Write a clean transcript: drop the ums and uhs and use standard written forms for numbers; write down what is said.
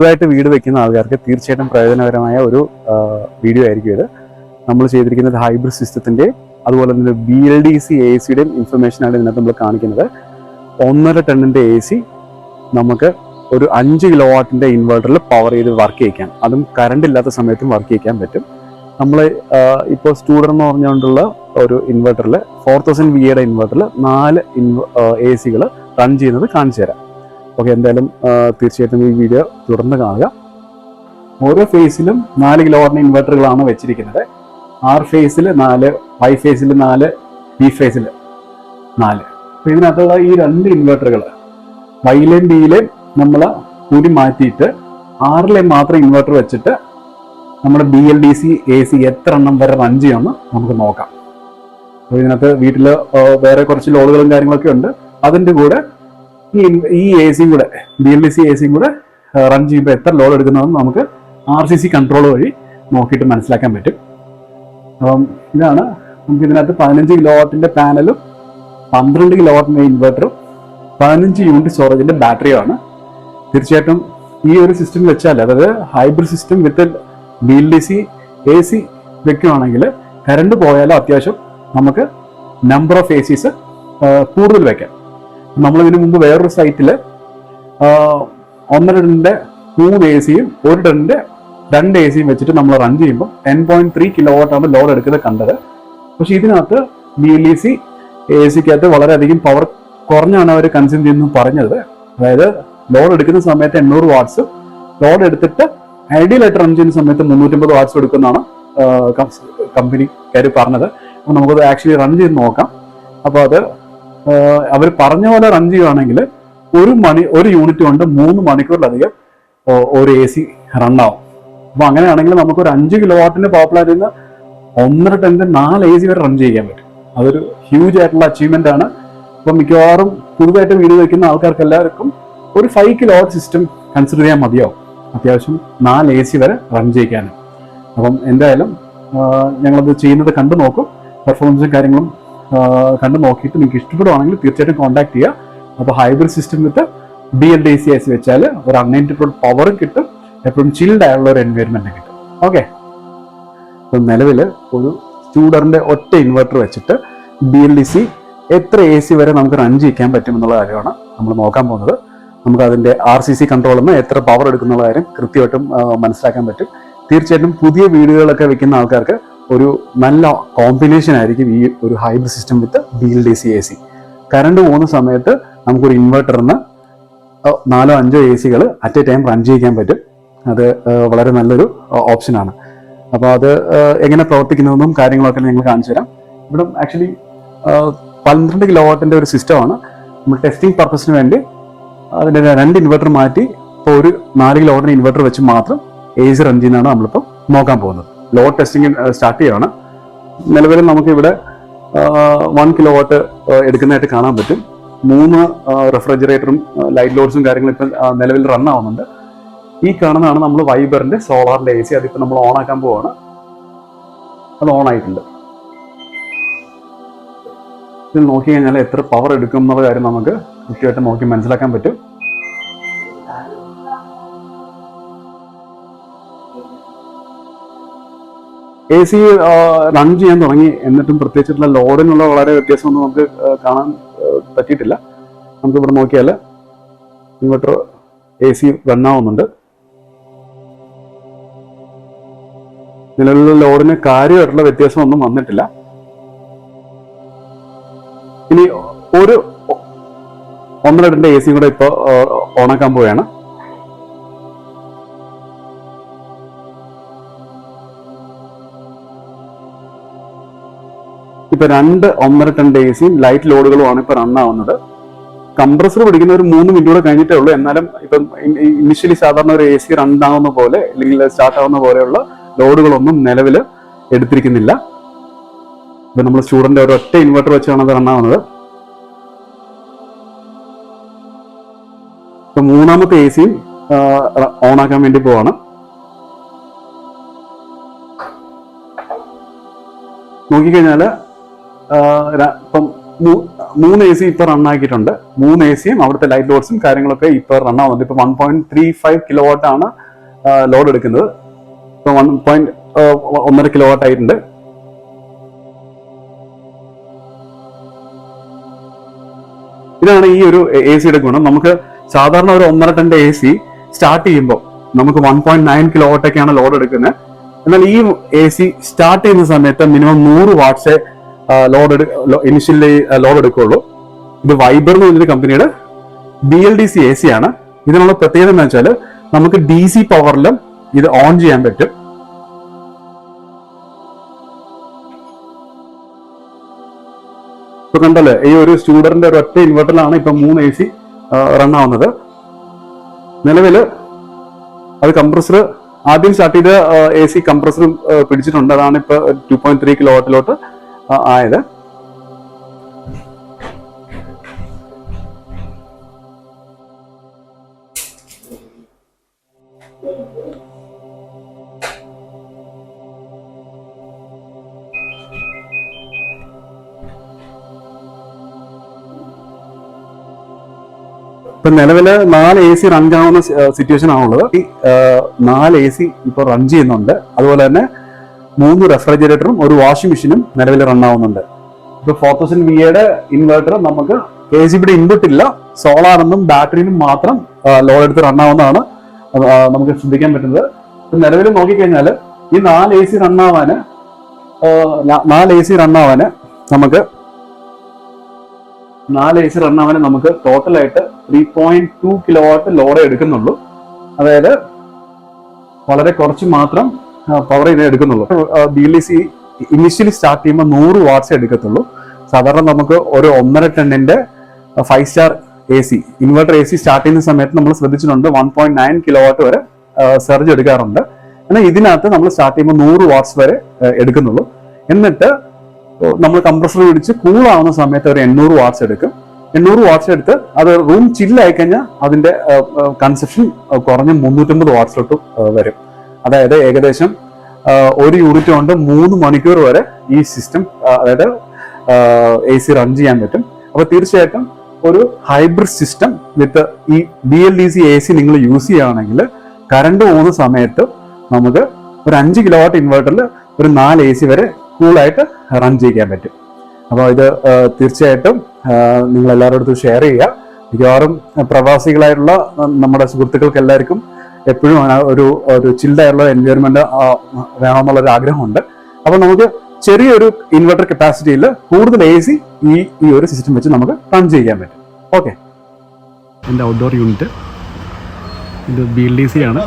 പുതുതായിട്ട് വീട് വെക്കുന്ന ആൾക്കാർക്ക് തീർച്ചയായിട്ടും പ്രയോജനകരമായ ഒരു വീഡിയോ ആയിരിക്കും ഇത്. നമ്മൾ ചെയ്തിരിക്കുന്നത് ഹൈബ്രിഡ് സിസ്റ്റത്തിൻ്റെ അതുപോലെ തന്നെ BLDC AC-യുടെയും ഇൻഫർമേഷനാണ് ഇതിനകത്ത് നമ്മൾ കാണിക്കുന്നത്. 1.5 ടണ്ണിൻ്റെ AC നമുക്ക് ഒരു 5 കിലോവാട്ടിൻ്റെ ഇൻവെർട്ടറിൽ പവർ ചെയ്ത് വർക്ക് ചെയ്യിക്കാം. അതും കറണ്ട് ഇല്ലാത്ത സമയത്തും വർക്ക് ചെയ്യിക്കാൻ പറ്റും. നമ്മൾ ഇപ്പോൾ സ്റ്റൂഡർ എന്ന് പറഞ്ഞുകൊണ്ടുള്ള ഒരു ഇൻവെർട്ടറിൽ 4000 VA ഇൻവെർട്ടറിൽ 4 AC-കൾ റൺ ചെയ്യുന്നത് കാണിച്ചു തരാം. ഓക്കെ, എന്തായാലും തീർച്ചയായിട്ടും ഈ വീഡിയോ തുടർന്ന് കാണുക. ഓരോ ഫേസിലും 4 കിലോവാട്ടിൻ്റെ ഇൻവെർട്ടറുകളാണ് വെച്ചിരിക്കുന്നത്. R ഫേസിൽ 4, Y ഫേസിൽ 4, B ഫേസിൽ 4. അപ്പോൾ ഇതിനകത്തുള്ള ഈ 2 ഇൻവെർട്ടറുകൾ Yയിലെയും Bയിലെയും നമ്മൾ കൂടി മാറ്റിയിട്ട് Rലെ മാത്രം ഇൻവെർട്ടർ വെച്ചിട്ട് നമ്മുടെ BLDC AC എത്ര എണ്ണം വരെ റൺ ചെയ്യുമെന്ന് നമുക്ക് നോക്കാം. അപ്പോൾ ഇതിനകത്ത് വീട്ടിൽ വേറെ കുറച്ച് ലോഡുകളും കാര്യങ്ങളൊക്കെ ഉണ്ട്. അതിൻ്റെ കൂടെ ഈ AC കൂടെ BLDC AC കൂടെ റൺ ചെയ്യുമ്പോൾ എത്ര ലോഡ് എടുക്കുന്നതെന്ന് നമുക്ക് RCC കൺട്രോൾ വഴി നോക്കിയിട്ട് മനസ്സിലാക്കാൻ പറ്റും. അപ്പം ഇതാണ് നമുക്ക് ഇതിനകത്ത് 15 കിലോവാട്ടിൻ്റെ പാനലും 12 കിലോവാട്ടിൻ്റെ ഇൻവെർട്ടറും 15 യൂണിറ്റ് സ്റ്റോറേജിൻ്റെ ബാറ്ററിയുമാണ്. തീർച്ചയായിട്ടും ഈ ഒരു സിസ്റ്റം വെച്ചാൽ, അതായത് ഹൈബ്രിഡ് സിസ്റ്റം വിത്ത് BLDC AC വെക്കുകയാണെങ്കിൽ കറണ്ട് പോയാലും അത്യാവശ്യം നമുക്ക് നമ്പർ ഓഫ് ACs കൂടുതൽ വെക്കാം. നമ്മളിതിനു മുമ്പ് വേറൊരു സൈറ്റിൽ 1.5 ടണ്ണിൻ്റെ 3 AC-യും 1 ടണ്ണിൻ്റെ 2 AC-യും വെച്ചിട്ട് നമ്മൾ റൺ ചെയ്യുമ്പോൾ 10.3 കിലോവാട്ടാണ് ലോഡ് എടുക്കുന്നത് കണ്ടത്. പക്ഷെ ഇതിനകത്ത് BLDC AC-ക്കകത്ത് വളരെയധികം പവർ കുറഞ്ഞാണ് അവർ കൺസ്യൂം ചെയ്യുന്നത് പറഞ്ഞത്. അതായത് ലോഡ് എടുക്കുന്ന സമയത്ത് 800 വാട്ട്സ്, ലോഡ് എടുത്തിട്ട് ഐഡിയലായിട്ട് റൺ ചെയ്യുന്ന സമയത്ത് 350 വാട്ട്സ് എടുക്കുന്നതാണ് കമ്പനിക്കാർ പറഞ്ഞത്. അപ്പോൾ നമുക്കത് ആക്ച്വലി റൺ ചെയ്ത് നോക്കാം. അപ്പോൾ അത് അവർ പറഞ്ഞ പോലെ റൺ ചെയ്യുകയാണെങ്കിൽ ഒരു യൂണിറ്റ് കൊണ്ട് 3 മണിക്കൂറിലധികം ഒരു AC റണ്ണാവും. അപ്പോൾ അങ്ങനെയാണെങ്കിൽ നമുക്കൊരു 5 കിലോവാട്ടിന്റെ പവർ പ്ലാന്റിൽ നിന്ന് 1.5 ടണ്ണിന്റെ 4 AC വരെ റൺ ചെയ്യാൻ പറ്റും. അതൊരു ഹ്യൂജ് ആയിട്ടുള്ള അച്ചീവ്മെന്റ് ആണ്. അപ്പം മിക്കവാറും പുതുതായിട്ട് വീട് വയ്ക്കുന്ന ആൾക്കാർക്ക് എല്ലാവർക്കും ഒരു 5 കിലോവാട്ട് സിസ്റ്റം കൺസിഡർ ചെയ്യാൻ മതിയാവും, അത്യാവശ്യം 4 AC വരെ റൺ ചെയ്യിക്കാനും. അപ്പം എന്തായാലും ഞങ്ങളത് ചെയ്യുന്നത് കണ്ടു നോക്കും. പെർഫോമൻസും കാര്യങ്ങളും കണ്ടു നോക്കിയിട്ട് നിങ്ങൾക്ക് ഇഷ്ടപ്പെടുവാണെങ്കിൽ തീർച്ചയായിട്ടും കോൺടാക്ട് ചെയ്യുക. അപ്പോൾ ഹൈബ്രിഡ് സിസ്റ്റം വിത്ത് BLDC AC വെച്ചാൽ ഒരു അൺഇൻറ്റർപ്റ്റഡ് പവറും കിട്ടും, എപ്പോഴും ചിൽഡ് ആയുള്ള ഒരു എൻവയൺമെന്റ് കിട്ടും. ഓക്കെ, അപ്പം നിലവിൽ ഒരു സ്റ്റൂഡറിന്റെ ഒറ്റ ഇൻവെർട്ടർ വെച്ചിട്ട് BLDC എത്ര AC വരെ നമുക്ക് റൺ ചെയ്യിക്കാൻ പറ്റും എന്നുള്ള കാര്യമാണ് നമ്മൾ നോക്കാൻ പോകുന്നത്. നമുക്ക് അതിന്റെ RCC കൺട്രോളിൽ നിന്ന് എത്ര പവർ എടുക്കുന്നുള്ള കാര്യം കൃത്യമായിട്ടും മനസ്സിലാക്കാൻ പറ്റും. തീർച്ചയായിട്ടും പുതിയ വീടുകളൊക്കെ വെക്കുന്ന ആൾക്കാർക്ക് ഒരു നല്ല കോമ്പിനേഷൻ ആയിരിക്കും ഈ ഒരു ഹൈബ്രിഡ് സിസ്റ്റം വിത്ത് BLDC AC. കറണ്ട് പോകുന്ന സമയത്ത് നമുക്കൊരു ഇൻവെർട്ടറിന് 4-5 AC-കൾ അറ്റ് എ ടൈം റൺ ചെയ്യിക്കാൻ പറ്റും. അത് വളരെ നല്ലൊരു ഓപ്ഷനാണ്. അപ്പോൾ അത് എങ്ങനെ പ്രവർത്തിക്കുന്നതെന്നും കാര്യങ്ങളൊക്കെ ഞങ്ങൾ കാണിച്ചു തരാം. ഇവിടെ ആക്ച്വലി 12 കിലോവാട്ടിൻ്റെ ഒരു സിസ്റ്റമാണ്. നമ്മൾ ടെസ്റ്റിംഗ് പർപ്പസിന് വേണ്ടി അതിൻ്റെ 2 ഇൻവെർട്ടർ മാറ്റി ഇപ്പോൾ ഒരു 4 കിലോവാട്ടിൻ്റെ ഇൻവെർട്ടർ വെച്ച് മാത്രം AC റൺ ചെയ്യുന്നതാണ് നമ്മളിപ്പോൾ നോക്കാൻ പോകുന്നത്. ലോഡ് ടെസ്റ്റിംഗ് സ്റ്റാർട്ട് ചെയ്യുകയാണ്. നിലവിൽ നമുക്കിവിടെ 1 കിലോവാട്ട് എടുക്കുന്നതായിട്ട് കാണാൻ പറ്റും. 3 റെഫ്രിജറേറ്ററും ലൈറ്റ് ലോഡ്സും കാര്യങ്ങളും ഇപ്പം നിലവിൽ റൺ ആവുന്നുണ്ട്. ഈ കാണുന്നതാണ് നമ്മൾ വൈബറിന്റെ സോളാറിന്റെ AC. അതിപ്പോൾ നമ്മൾ ഓൺ ആക്കാൻ പോവാണ്. അത് ഓൺ ആയിട്ടുണ്ട്. ഇത് നോക്കി കഴിഞ്ഞാൽ എത്ര പവർ എടുക്കും എന്നുള്ള കാര്യം നമുക്ക് കൃത്യമായിട്ട് നോക്കി മനസ്സിലാക്കാൻ പറ്റും. AC റൺ ചെയ്യാൻ തുടങ്ങി, എന്നിട്ടും പ്രത്യേകിച്ചിട്ടുള്ള ലോഡിനുള്ള വളരെ വ്യത്യാസമൊന്നും നമുക്ക് കാണാൻ പറ്റിയിട്ടില്ല. നമുക്കിവിടെ നോക്കിയാൽ ഇൻവെർട്ടർ AC റൺ ആവുന്നുണ്ട്. നിലവിലുള്ള ലോഡിന് കാര്യമായിട്ടുള്ള വ്യത്യാസമൊന്നും വന്നിട്ടില്ല. ഇനി ഒരു 1.5 ടണ്ണിന്റെ AC കൂടെ ഇപ്പോൾ ഓണാക്കാൻ പോവുകയാണ്. ഇപ്പൊ 2 1.5 ടണ്ണിന്റെ AC-യും ലൈറ്റ് ലോഡുകളുമാണ് ഇപ്പൊ റൺ ആവുന്നത്. കംപ്രസർ പിടിക്കുന്ന ഒരു 3 മിനിറ്റ് കൂടെ കഴിഞ്ഞിട്ടേ ഉള്ളൂ. എന്നാലും ഇപ്പം ഇനിഷ്യലി സാധാരണ ഒരു AC റൺ ആവുന്ന പോലെ അല്ലെങ്കിൽ സ്റ്റാർട്ട് ആവുന്ന പോലെയുള്ള ലോഡുകളൊന്നും നിലവിൽ എടുത്തിരിക്കുന്നില്ല. ഇപ്പൊ നമ്മൾ സ്റ്റുഡന്റ് ഒരു ഒറ്റ ഇൻവെർട്ടർ വെച്ചാണ് അത് റൺ ആവുന്നത്. ഇപ്പൊ 3ാമത്തെ AC-യും ഓൺ ആക്കാൻ വേണ്ടി പോവാണ്. നോക്കിക്കഴിഞ്ഞാൽ ഇപ്പം മൂന്ന് AC ഇപ്പൊ റൺ ആക്കിയിട്ടുണ്ട്. 3 AC അവിടുത്തെ ലൈറ്റ് ലോഡ്സും കാര്യങ്ങളൊക്കെ ഇപ്പൊ റൺ ആവുന്നുണ്ട്. ഇപ്പൊ 1.35 കിലോവാട്ട് ആണ് ലോഡ് എടുക്കുന്നത്. ഇപ്പൊ 1.1 കിലോവാട്ട് ആയിട്ടുണ്ട്. ഇതാണ് ഈ ഒരു AC യുടെ ഗുണം. നമുക്ക് സാധാരണ ഒരു 1.5 ടൺ AC സ്റ്റാർട്ട് ചെയ്യുമ്പോൾ നമുക്ക് 1.9 കിലോവാട്ട് ഒക്കെയാണ് ലോഡ് എടുക്കുന്നത്. എന്നാൽ ഈ AC സ്റ്റാർട്ട് ചെയ്യുന്ന സമയത്ത് മിനിമം 100 വാട്ട്സേ ഇനിഷ്യലി ലോഡ് എടുക്കുള്ളൂ. ഇത് വൈബർ എന്ന് പറഞ്ഞൊരു കമ്പനിയുടെ BLDC AC ആണ്. ഇതിനുള്ള പ്രത്യേകത എന്ന് വെച്ചാൽ നമുക്ക് DC പവറിലും ഇത് ഓൺ ചെയ്യാൻ പറ്റും. ഇപ്പൊ കണ്ടല്ലേ, ഈ ഒരു സ്റ്റുഡറിന്റെ ഒരൊറ്റ ഇൻവെർട്ടറിലാണ് ഇപ്പൊ 3 AC റൺ ആവുന്നത്. നിലവില് അത് കംപ്രസർ ആദ്യം സ്റ്റാർട്ട് ചെയ്ത AC കംപ്രസർ പിടിച്ചിട്ടുണ്ട്. അതാണ് ഇപ്പൊ 2.3 കിലോവാട്ടിലോട്ട് ആയത്. ഇപ്പൊ നിലവില് 4 AC റൺ ആവുന്ന സിറ്റുവേഷൻ ആണുള്ളത്. ഈ 4 AC ഇപ്പൊ റൺ ചെയ്യുന്നുണ്ട്. അതുപോലെ തന്നെ 3 റെഫ്രിജറേറ്ററും ഒരു വാഷിംഗ് മെഷീനും നിലവിൽ റൺ ആവുന്നുണ്ട്. ഇപ്പൊ 4000 VA ഇൻവെർട്ടർ നമുക്ക് KCBയുടെ ഇൻപുട്ട് ഇല്ല, സോളാറിനും ബാറ്ററിനും മാത്രം ലോഡ് എടുത്ത് റൺ ആവുന്നതാണ് നമുക്ക് ശ്രദ്ധിക്കാൻ പറ്റുന്നത്. നിലവിൽ നോക്കിക്കഴിഞ്ഞാൽ ഈ 4 AC റൺ ആവാന് നമുക്ക് ടോട്ടലായിട്ട് 3.2 കിലോവാട്ട് ലോഡ് എടുക്കുന്നുള്ളൂ. അതായത് വളരെ കുറച്ച് മാത്രം പവർ ഇതിനെ എടുക്കുന്നുള്ളൂ. BLDC ഇനിഷ്യലി സ്റ്റാർട്ട് ചെയ്യുമ്പോൾ 100 വാട്ട്സ് എടുക്കത്തുള്ളൂ. സാധാരണ നമുക്ക് ഒരു 1.5 ടണ്ണിന്റെ 5 star AC inverter AC start ചെയ്യുന്ന സമയത്ത് നമ്മൾ ശ്രദ്ധിച്ചിട്ടുണ്ട് 1.9 കിലോവാട്ട് വരെ സർജ് എടുക്കാറുണ്ട്. എന്നാൽ ഇതിനകത്ത് നമ്മൾ സ്റ്റാർട്ട് ചെയ്യുമ്പോൾ 100 വാട്ട്സ് വരെ എടുക്കുന്നുള്ളൂ. എന്നിട്ട് നമ്മൾ കംപ്രസർ പിടിച്ച് കൂളാവുന്ന സമയത്ത് ഒരു 800 വാട്ട്സ് എടുക്കും. 800 വാട്ട്സ് എടുത്ത് അത് റൂം ചില്ലായി കഴിഞ്ഞാൽ അതിന്റെ കൺസപ്ഷൻ കുറഞ്ഞ് 350 വാട്ട്സിലോട്ട് വരും. അതായത് ഏകദേശം ഒരു യൂണിറ്റ് കൊണ്ട് 3 മണിക്കൂർ വരെ ഈ സിസ്റ്റം അതായത് AC റൺ ചെയ്യാൻ പറ്റും. അപ്പൊ തീർച്ചയായിട്ടും ഒരു ഹൈബ്രിഡ് സിസ്റ്റം വിത്ത് ഈ BLDC AC നിങ്ങൾ യൂസ് ചെയ്യുകയാണെങ്കിൽ കറണ്ട് പോകുന്ന സമയത്ത് നമുക്ക് ഒരു 5 കിലോവാട്ട് ഇൻവെർട്ടറിൽ ഒരു 4 AC വരെ കൂളായിട്ട് റൺ ചെയ്യാൻ പറ്റും. അപ്പോൾ ഇത് തീർച്ചയായിട്ടും നിങ്ങൾ എല്ലാവരുടെ അടുത്തും ഷെയർ ചെയ്യുക. മിക്കവാറും പ്രവാസികളായിട്ടുള്ള നമ്മുടെ സുഹൃത്തുക്കൾക്ക് എല്ലാവർക്കും എപ്പോഴും ഒരു ചിൽഡായിട്ടുള്ള എൻവയോൺമെന്റ് വേണമെന്നുള്ളൊരു ആഗ്രഹമുണ്ട്. അപ്പൊ നമുക്ക് ചെറിയൊരു ഇൻവെർട്ടർ കപ്പാസിറ്റിയിൽ കൂടുതൽ AC ഈ ഒരു സിസ്റ്റം വെച്ച് നമുക്ക് റൺ ചെയ്യാൻ പറ്റും. ഓക്കെ, എൻ്റെ ഔട്ട്ഡോർ യൂണിറ്റ് ഇത് BLDC ആണ്.